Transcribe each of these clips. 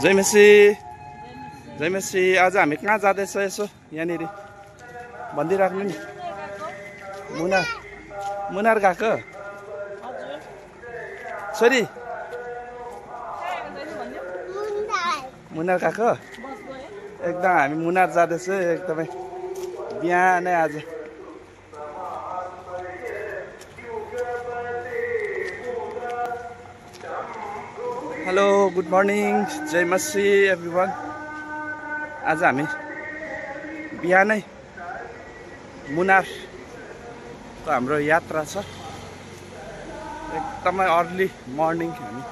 जय मसी जय मसी। आज हामी कहाँ जाँदैछ यसो यहाँनिर भनिदिइराख्नु नि। मुनार गएको छोरी मुनार गएको एकदम हामी मुनार जाँदैछ एकदमै बिहानै आज। हेलो गुड मर्निङ जय मसी एभ्रिवान। आज हामी बिहानै मुनारको हाम्रो यात्रा छ। एकदमै अर्ली मर्निङ हामी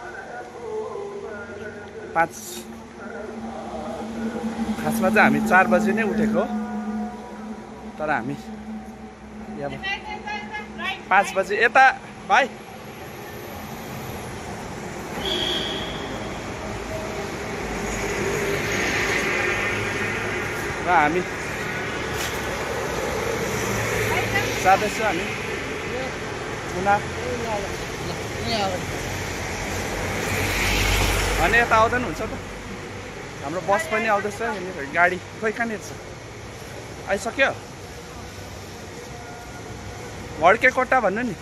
5 खासमा चाहिँ हामी 4 बजी नै उठेको, तर हामी 5 बजी यता भाइ र हामी जाँदैछौँ हामी मुनार। अनि यता आउँदैन हुन्छ त, हाम्रो बस पनि आउँदैछ यहाँनिर। गाडी खोइ कहाँनिर छ, आइसक्यो हड्के कोट्टा भन्नु नि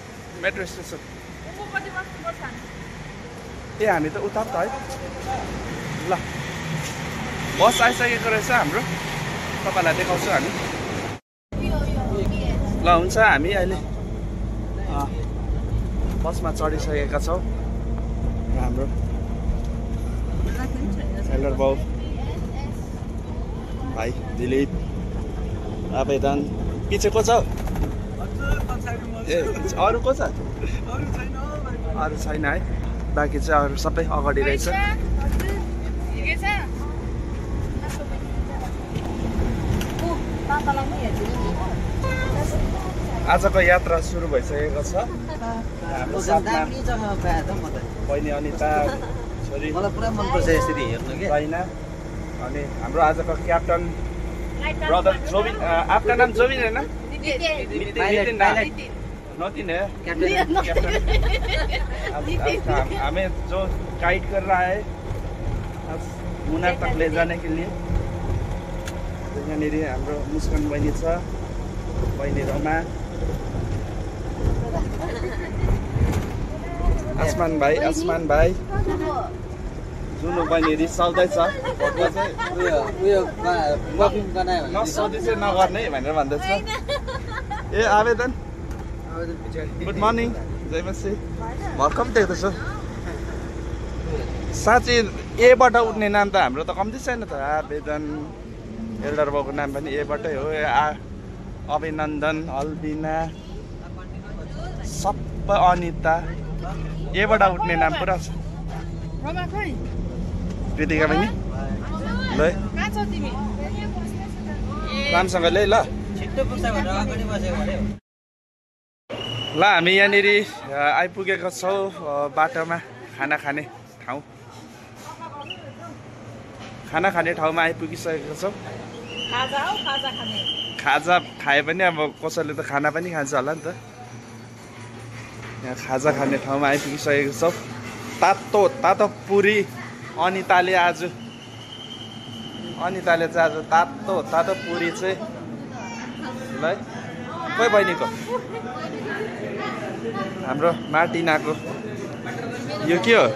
मेट्रो स्टेसन। ए हामी त उता त है। ल बस आइसकेको रहेछ हाम्रो, तपाईँलाई देखाउँछु हामी। ल हुन्छ हामी अहिले बसमा चढिसकेका छौँ। हाम्रो एल्डर बाउ भाइ दिलीप आवेदन पछि को छ? ए अरू को छ? अरू छैन है, बाँकी चाहिँ अरू सबै अगाडि रहेछ। आजको यात्रा सुरु भइसकेको छ। हाम्रो साथमा बहिनी अनिता, छोरी मलाई पुरा मनपर्छ यसरी हेर्नु के होइन। अनि हाम्रो आजको क्याप्टन ब्रदर जोबिन, आपका नाम जोबिन है ना? नतीन है कैप्टन। हमें जो गाइड कर रहा है मुनार तक ले जाने के लिए। यहाँनिर हाम्रो मुस्कान बहिनी छ, बहिनी रमा, आसमान भाइ जुनु बहिनी रिसाउँदैछ। नसोधी चाहिँ नगर्ने भनेर भन्दैछ। ए आवेदन गुड मर्निङ जय मसी। भर्खर देख्दैछु साँच्ची एबाट उठ्ने नाम त हाम्रो त कम्ती छैन त। आवेदन एल्डर बाउको नाम पनि एबाटै हो। अभिनन्दन, अल्बिना, सबै अनिता एबाट उठ्ने नाम पुरा छ। कृतिका बहिनी ल रामसँग लै ल। ल हामी यहाँनिर आइपुगेका छौँ बाटोमा खाना खाने ठाउँमा आइपुगिसकेका छौँ। खाजा खाए पनि अब कसैले त खाना पनि खान्छ होला नि त। यहाँ खाजा खाने ठाउँमा आइपुगिसकेको छौँ। तातो पुरी अनिताले चाहिँ आज तातो पुरी चाहिँ ल खोइ बहिनीको हाम्रो मार्टिनाको यो के हो?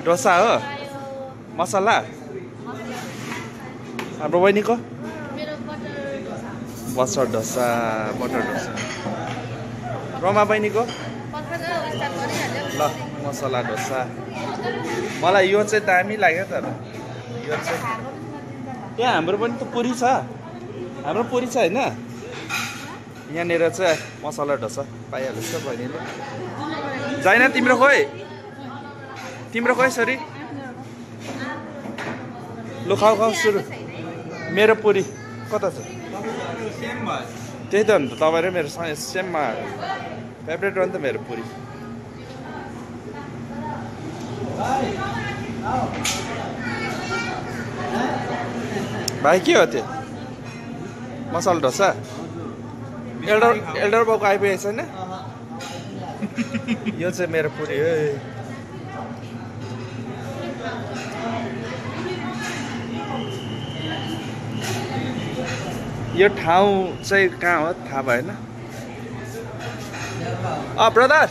डोसा हो मसला। हाम्रो बहिनीको बटर डोसा। रमा बहिनीको ल मसला डोसा। मलाई यो चाहिँ दामी लाग्यो तर यो चाहिँ। यहाँ हाम्रो पनि त पुरी छ, हाम्रो पुरी छ होइन। यहाँनिर चाहिँ मसला डोसा पाइहाल्छ बहिनीले। जाइन तिम्रो खोइ सरी लु खाऊ सुरु। मेरो पुरी कता छ? त्यही त हो नि त, तपाईँ र मेरो सेममा फेभरेट हो नि त मेरो पुरी। भाइ के हो त्यो? मसला डोसा। एल्डर बाउको आइपुगेको छैन। यो चाहिँ मेरो पुरी हो। यो ठाउँ चाहिँ कहाँ हो थाहा भएन। ब्रदर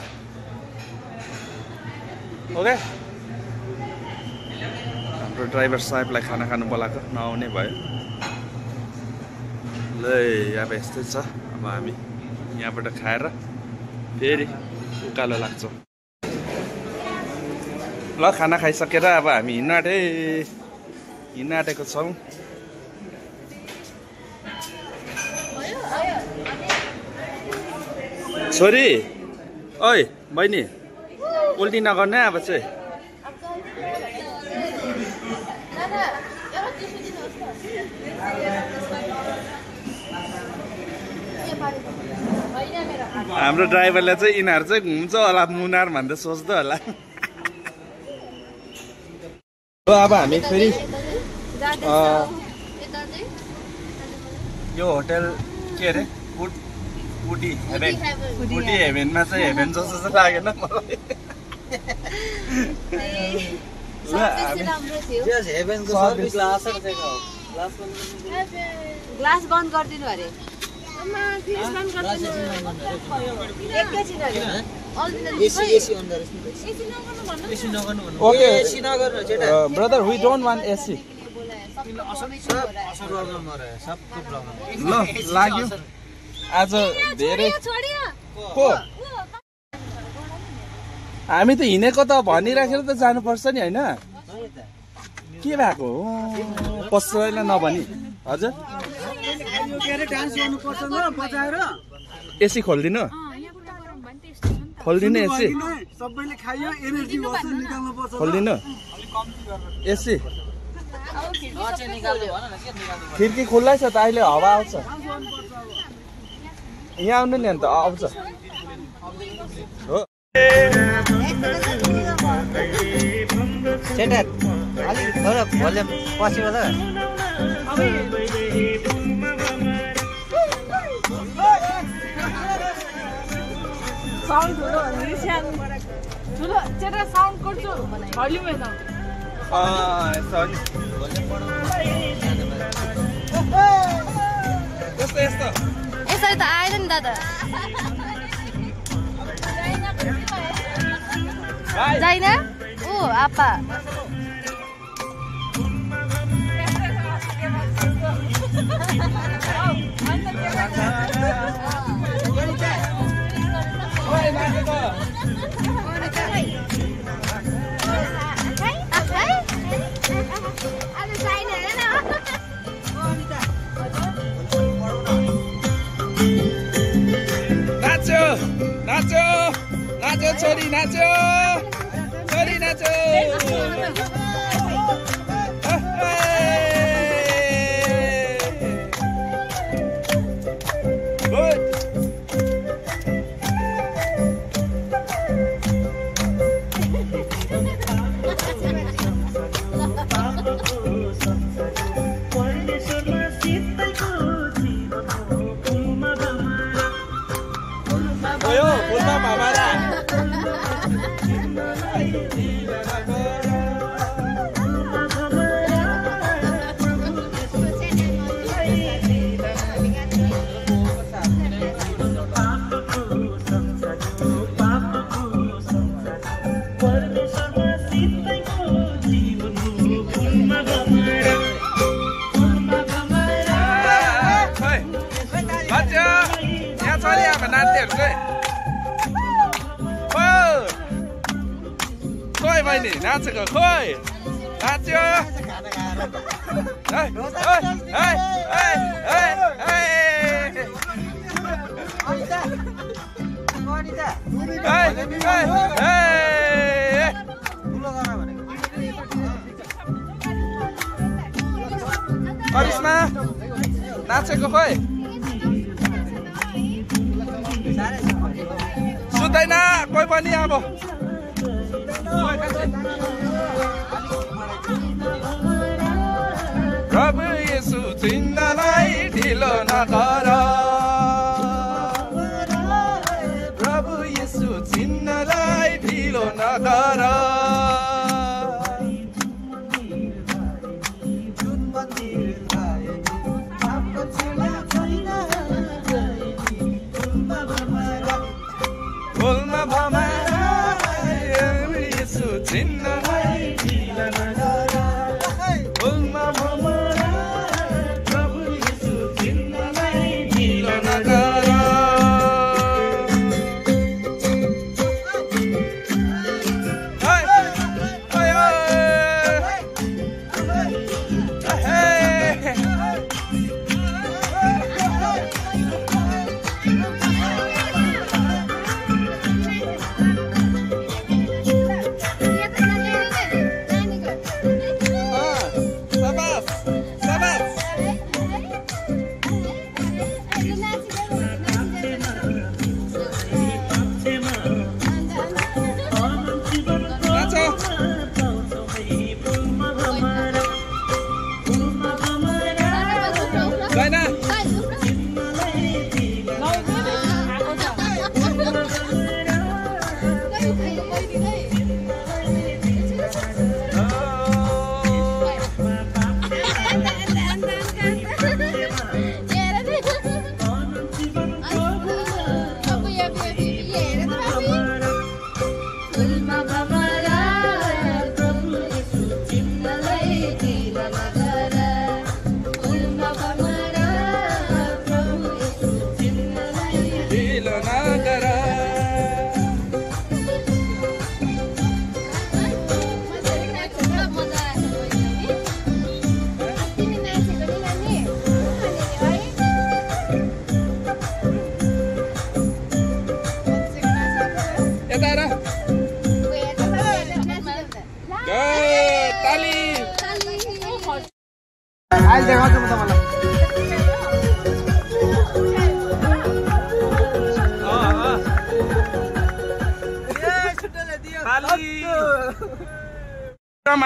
ओके हाम्रो ड्राइभर साहेबलाई खाना खानु बोलाएको नआउने भयो। ल अब यस्तै छ। अब हामी यहाँबाट खाएर फेरि उकालो लाग्छौँ। ल खाना खाइसकेर अब हामी हिँड्न आँटेको छौँ। छोरी ओइ बहिनी उल्टी नगर्ने अब चाहिँ। हाम्रो ड्राइभरले चाहिँ यिनीहरू चाहिँ घुम्छ होला मुनार भन्दा सोच्दो होला। अब हामी फेरि यो होटेल के अरे वुडी हेभेनमा चाहिँ हेभेन जस्तो लागेन मलाई। ग्लास बन्द गरिदिनु अरे। Okay brother we don't want AC. ल लाग्यो आज धेरै को हामी त हिँडेको त भनिराखेर त जानुपर्छ नि होइन। के भएको हो कसैलाई नभनी। हजुर एसी खोलिदिनु एसी खोलिदिनु एसी। खिड्की खुल्लै छ त अहिले हावा आउँछ। यहाँ आउनु नि अन्त आउँछ हो। साउन्ड ठुलो भने सानो ठुलो चेटा साउन्ड गर्छु भल्युम हेर्न यस्तो यसरी त आएन नि दादा। जाइन ओ आपा नाचो छोरी नाचो खोइ बहिनी नाचेको खोइ नाच्यो। करिश्मा नाचेको खोइ सुत्दैन कोही पनि अब। प्रभु येशू चिन्नलाई ढिलो नगर। प्रभु येशू चिन्नलाई ढिलो नगर। चिन्नलाई ढिलो नगर फुलमा भमरा प्रभु येशू चिन्नलाई ढिलो नगर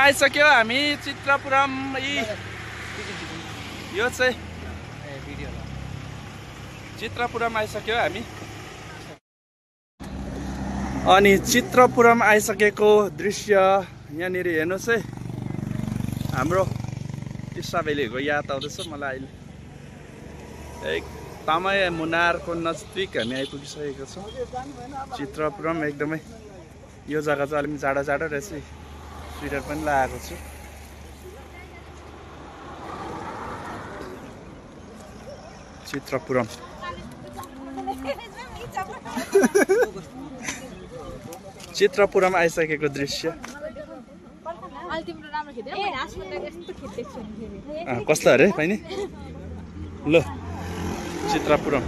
आइसक्यो हामी चित्रपुरम यो चाहिँ चित्रपुरम आइसक्यो हामी अनि चित्रपुरम आइसकेको दृश्य यहाँनिर हेर्नुहोस् है हाम्रो टिस्टा भ्यालीको याद आउँदैछ मलाई अहिले एकदमै मुनारको नजिक हामी आइपुगिसकेको छौँ चित्रपुरम एकदमै यो जग्गा चाहिँ अलिक जाडो जाडो रहेछ स्वेटर पनि लगाएको छु चित्रपुरम चित्रपुरम आइसकेको दृश्य कस्तो अरे बहिनी ल चित्रपुरम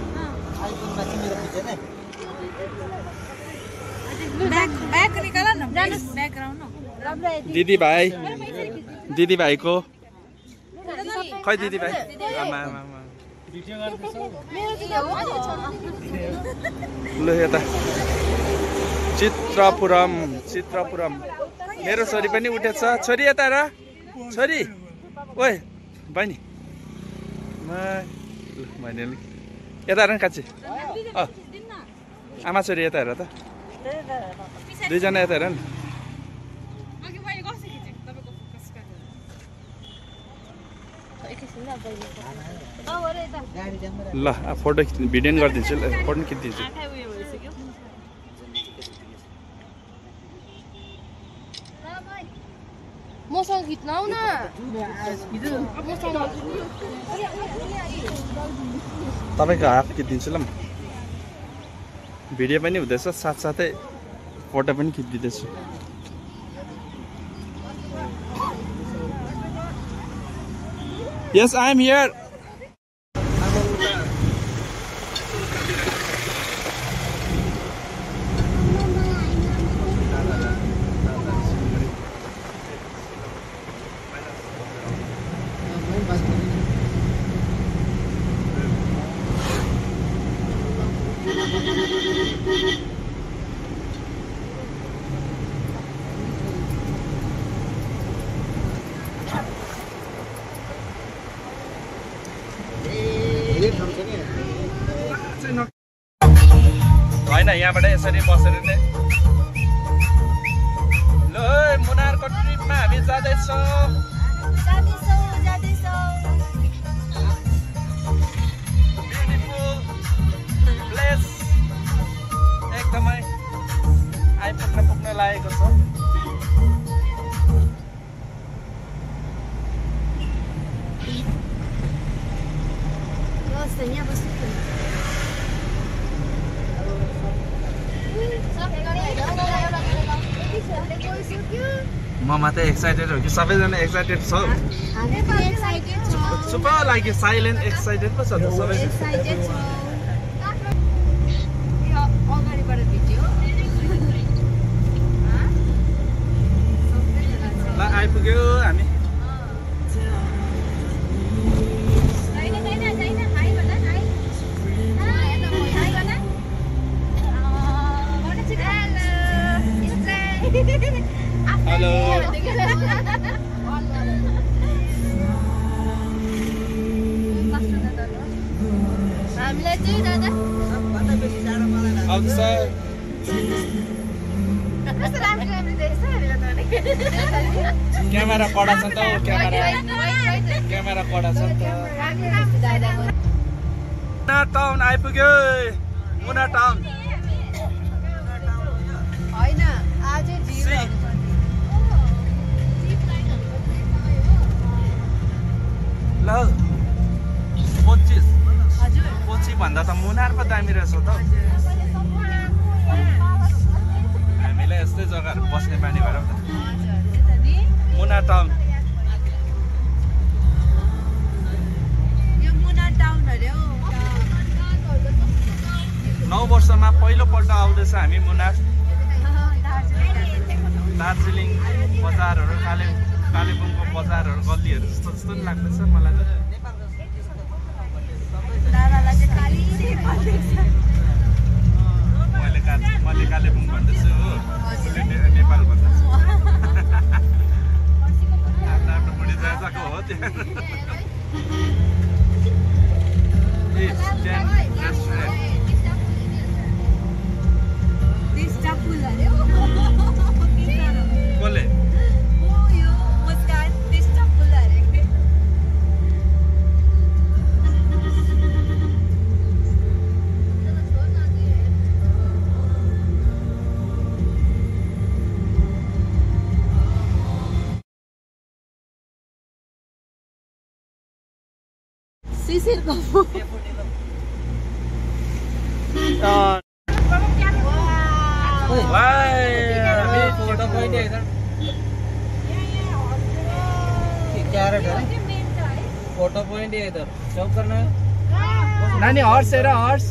दिदी भाइको खै दिदी भाइ ल यता चित्रपुरम मेरो छोरी पनि उठेछ छोरी यता र छोरी ओए बहिनी यता हेर कान्छी आमा छोरी यता हेर त दुईजना यता हेर नि ल फोटो भिडियो गरिदिन्छु फोटो खिचिदिन्छु मसँग खिच्न आउ न तपाईँको हाफ खिचिदिन्छु ल म भिडियो पनि हुँदैछ साथसाथै फोटो पनि खिचिदिँदैछु Yes, I am here. होइन यहाँबाट यसरी बसेर नै ल मुनारको ट्रिपमा हामी जाँदैछौँ ब्युटिफुल प्लेस एकदमै पुग्न लागेको छ म मात्रै एक्साइटेड हो कि सबैजना एक्साइटेड छ सुपर लाग्यो साइलेन्ट एक्साइटेड पो छ त सबै ल आइपुग्यो हामी हेलो हामीलाई चाहिँ दादा आउँदैछ क्यामेरा कडा छ नि त क्यामेरा कडा छ नि त मुना टाउन आइपुग्यो मुना टाउन होइन आज ल कोची भन्दा त मुनार पो दामी रहेछ त हामीलाई यस्तै जग्गाहरू बस्ने बानी भएर त मुना टाउन यो मुना टाउन अरे हो 9 वर्षमा पहिलोपल्ट आउँदैछ हामी मुनार दार्जिलिङ बजारहरू कालेबुङको बजारहरू गल्लीहरू जस्तो जस्तो नि लाग्दैछ मलाई त मैले कालेबुङ भन्दैछु हो नेपाल भन्दैछु आफ्नो आफ्नो बुढी जाजाको हो त्यहाँ कसले शिशिर कपूर फोटो पॉइंट है इधर शो करना है नानी हर्स है र हर्स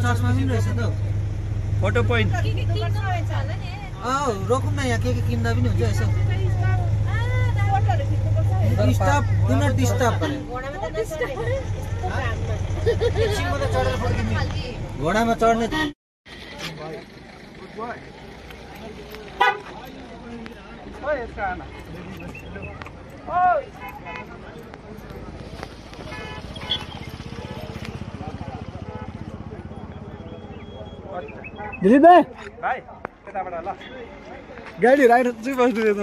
चश्मा पनि रहेछ त फोटो पोइन्ट रोकौँ न यहाँ के किन्दा पनि हुन्छ यसो डिस्टर्ब डु नट डिस्टर्ब भने घोडामा चढ्ने दिलीप भाइ भाइ केटाबाट ल गाडी राइड चाहिँ बस्नु डर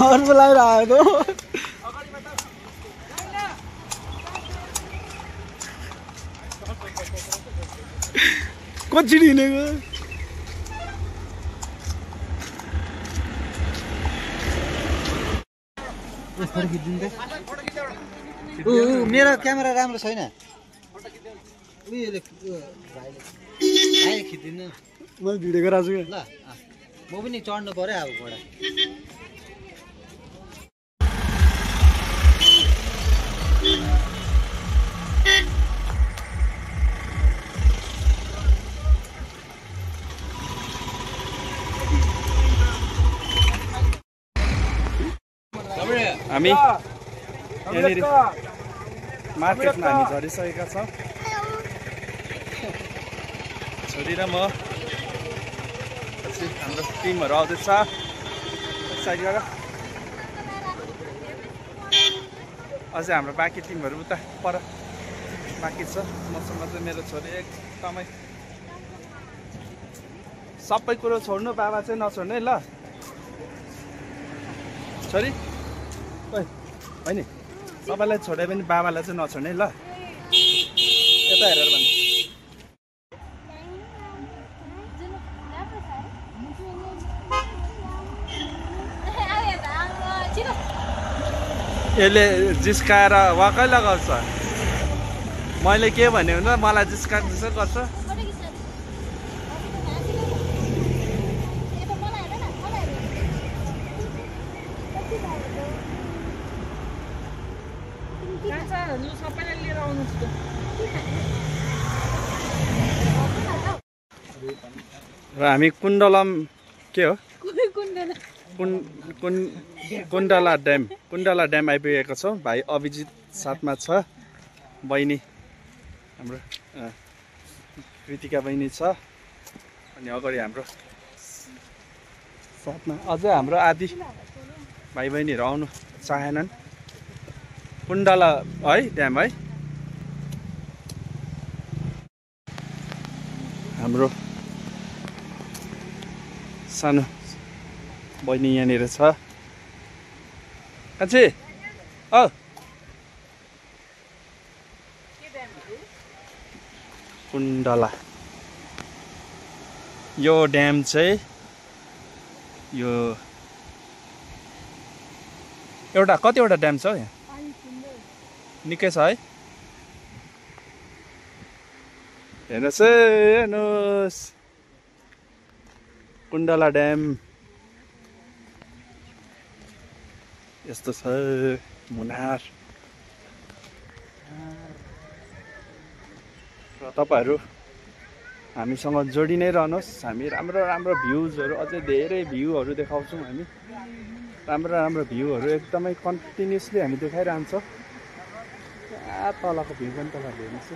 पो लागिरहेको कसरी हिँडेको मेरो क्यामेरा राम्रो छैन खिचिदिनु मैले भिडियो गराएको छु ल म पनि चढ्नु पर्यो अब घोडा हामी यहाँनिर मार्केटमा हामी झरिसकेका छौँ छोरी र म हाम्रो टिमहरू आउँदैछ साइड गर अझै हाम्रो बाँकी टिमहरू उता पर बाँकी छ। मसँग चाहिँ मेरो छोरी एकदमै सबै कुरो छोड्नु, बाबा चाहिँ नछोड्नु है ल छोरी। ओइ होइन सबैलाई छोडे पनि बाबालाई चाहिँ नछोड्ने है ल। यता हेरेर भन्नु। यसले जिस्काएर वाकै लगाउँछ। मैले के भने भने मलाई जिस्काएर जस्तो गर्छ। सबैलाई लिएर आउनुहोस् त। र हामी कुण्डलम के हो कुण्डला ड्याम आइपुगेको छौँ। भाइ अभिजित साथमा छ, बहिनी हाम्रो कृतिका बहिनी छ, अनि अगाडि हाम्रो साथमा अझै हाम्रो आदि भाइ बहिनीहरू आउनु चाहेनन्। कुण्डला है ड्याम है। हाम्रो सानो बहिनी यहाँनिर छ। कान्छी कुण्डला यो ड्याम चाहिँ यो एउटा कतिवटा ड्याम छ यहाँ? निकै छ है। हेर्नुहोस् कुण्डला ड्याम यस्तो छ मुनार। र तपाईँहरू हामीसँग जोडी नै रहनुहोस्। हामी राम्रो राम्रो भ्युजहरू, अझै धेरै भ्यूहरू देखाउँछौँ। हामी राम्रो राम्रो भ्यूहरू एकदमै कन्टिन्युसली हामी देखाइरहन्छ। तलको भ्यू पनि तपाईँहरूले हेर्नुहोस्।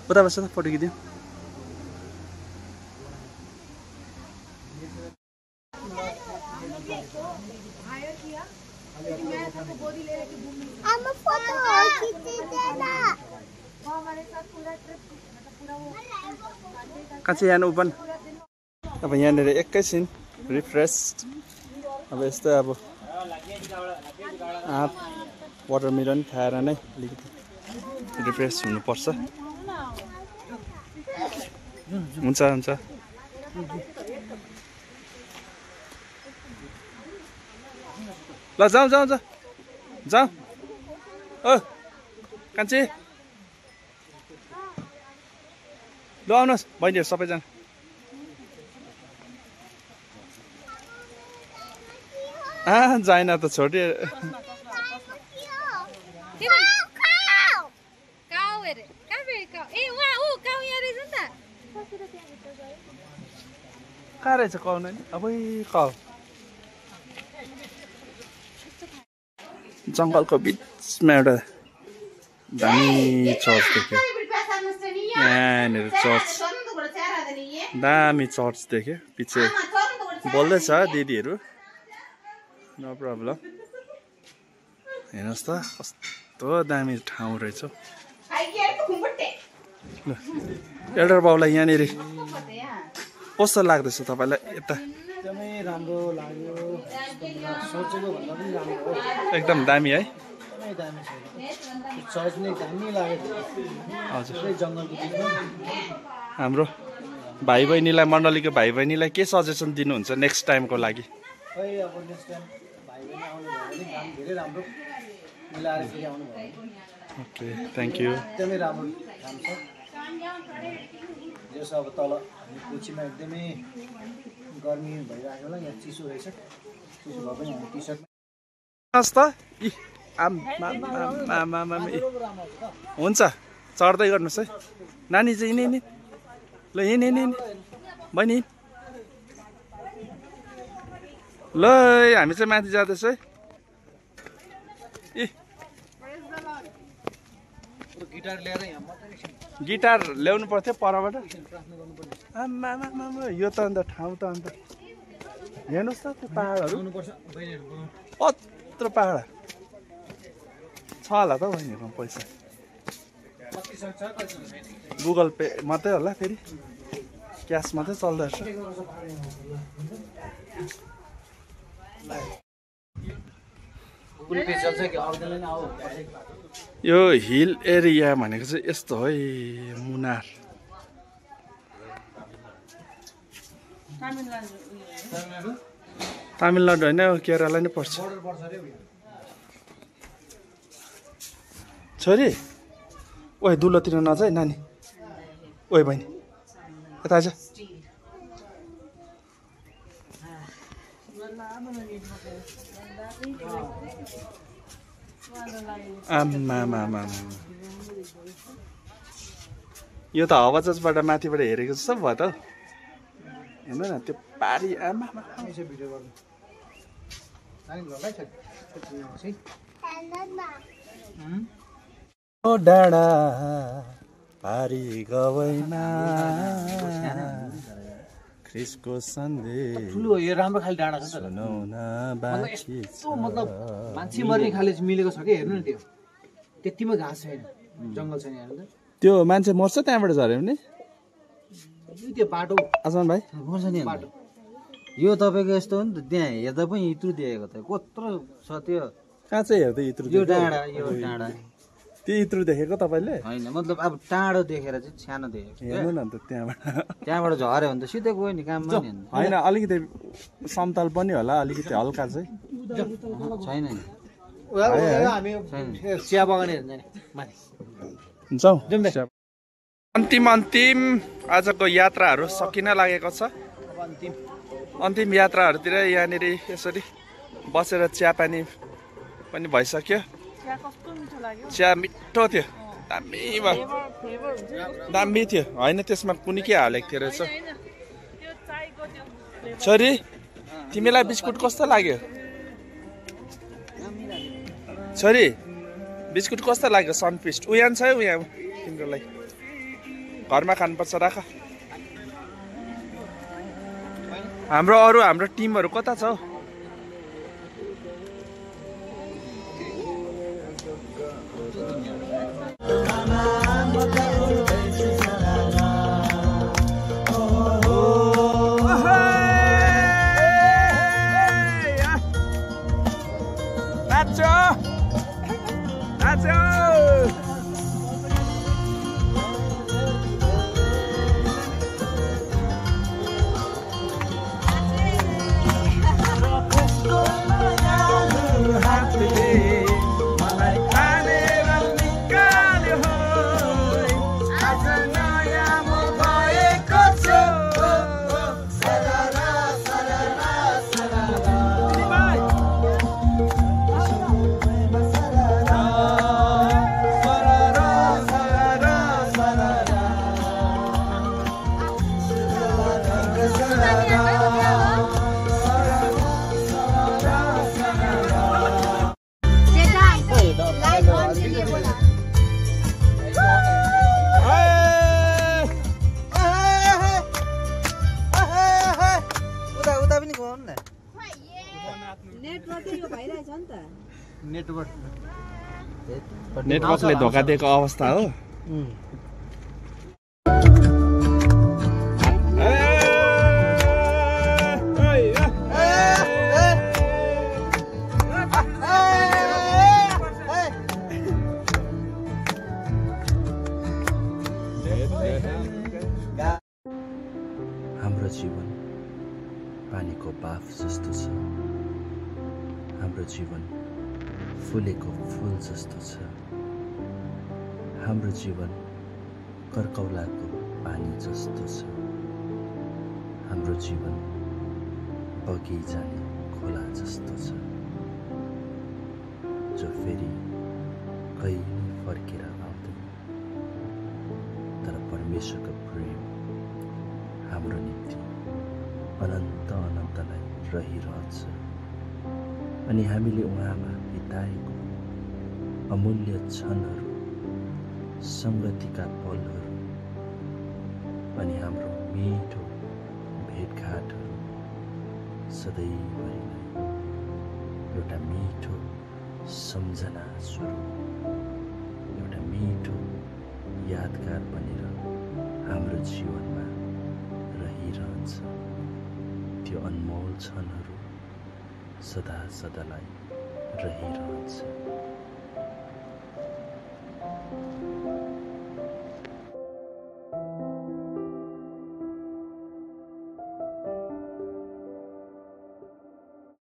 उता बस्छ त फोटो खिच्दिउँ। कान्छी यहाँ ओपन। अब यहाँनिर एकैछिन रिफ्रेस। अब यस्तै अब आँप वाटरमेलन खाएर नै अलिकति रिफ्रेस हुनुपर्छ। हुन्छ हुन्छ। ल जाउँ जाउँ जाउँ जाउँ। ओ कान्छी ल आउनुहोस् बहिनीहरू सबैजना। जाइन त छोडी। कहाँ रहेछ काउ नानी? अब काउ जङ्गलको बिचमा एउटा दामी चर्च देख्यो। यहाँनिर चर्च, दामी चर्च देख्यो। पछि बोल्दैछ दिदीहरू, नो प्रब्लम। हेर्नुहोस् त कस्तो दामी ठाउँ रहेछ। ल एल्डर बाउलाई यहाँनिर कस्तो लाग्दैछ तपाईँलाई? यता एकदमै राम्रो लाग्यो, सोचेको भन्दा पनि राम्रो हो। एकदम दामी है। एकदमै दामी छ। चर्च नै दामी लाग्यो। हजुर जङ्गलको बिचमा। हाम्रो भाइ बहिनीलाई, मण्डलीको भाइ बहिनीलाई के सजेसन दिनुहुन्छ नेक्स्ट टाइमको लागि? खै अब नेक्स्ट टाइम भाइ बहिनी आउनुभयो भने काम धेरै राम्रो मिलाएर फेरि आउनुभयो। Okay thank you. एकदमै राम्रो काम छ। जस अब तल हामी कोचीमा एकदमै गर्मी भइरहेको होला, यहाँ चिसो रहेछ। चिसो भए पनि हामी टी सर्ट हुन्छ चढ्दै गर्नुहोस् है नानी चाहिँ। यिनी ल यिनी बहिनी ल हामी चाहिँ माथि जाँदैछ है। गिटार ल्याएर यहाँ गिटार ल्याउनु पर्थ्यो परबाट आमा यो त अन्त ठाउँ त अन्त हेर्नुहोस् त त्यो पाहाडहरू कत्रो पाहाड छ होला त बहिनीहरूमा पैसा गुगल पे मात्रै होला फेरि क्यास मात्रै चल्दो रहेछ यो हिल एरिया भनेको चाहिँ यस्तो है मुनार तमिलनाडु होइन केरला नै पर्छ छोरी ओए दुलोतिर नजाए नानी ओए बहिनी यता आइज आमा यो त हवाजहाजबाट माथिबाट हेरेको जस्तो भयो त हेर्नु न त्यो पारी आमा ओ डाँडा पारी गवैमा ख्रिसको सन्देश ठुलो यो राम्रो खाले डाँडा छ नि त मतलब मान्छे मर्ने खाले मिलेको छ कि हेर्नु न त्यो त्यतिमै घाँस छैन जङ्गल छैन हेर्नु त त्यो मान्छे मर्छ त्यहाँबाट झऱ्यो भने त्यो बाटो आसमान भाइ मर्छ नि बाटो यो तपाईँको यस्तो हो नि त त्यहाँ हेर्दा पनि इत्रु दिएको त कत्रो छ त्यो कहाँ चाहिँ हेर्दै इत्रु यो डाँडा त्यो इत्रु देखेको तपाईँले होइन मतलब अब टाढो देखेर चाहिँ सानो देखेको हेर्नु न त त्यहाँबाट झऱ्यो भने त सिधै गयो नि काममा नि होइन अलिकति समतल पनि होला अलिकति हल्का चाहिँ छैन नि चिया बगान जाउँ अन्तिम आजको यात्राहरू सकिन लागेको छ अन्तिम यात्राहरूतिर यहाँनिर यसरी बसेर चिया पानी पनि भइसक्यो चिया मिठो थियो दामी थियो होइन त्यसमा कुनै के हालेको थियो रहेछ छोरी तिमीलाई बिस्कुट कस्तो लाग्यो छोरी बिस्कुट कस्तो लाग्यो सनफिस्ट उयान छ उया तिम्रो लागि घरमा खानुपर्छ राख हाम्रो टिमहरू कता छ नेटवर्कले धोका दिएको अवस्था हो हाम्रो जीवन पानीको बाफ जस्तो छ हाम्रो जीवन फुलेको फुल जस्तो छ हाम्रो जीवन कर्कौलाको पानी जस्तो छ हाम्रो जीवन बगी जाने खोला जस्तो छ जो फेरि कहिले फर्केर आउँदैन तर परमेश्वरको प्रेम हाम्रो निम्ति अनन्तलाई रहिरहन्छ अनि हामीले उहाँमा बिताएको अमूल्य क्षणहरू संगतिका पलहरू अनि हाम्रो मिठो भेटघाटहरू सधैँभरि नै एउटा मिठो सम्झना स्वरूप एउटा मिठो यादगार बनेर हाम्रो जीवनमा रहिरहन्छ। त्यो अनमोल क्षणहरू सदा सदालाई रहिरहन्छ।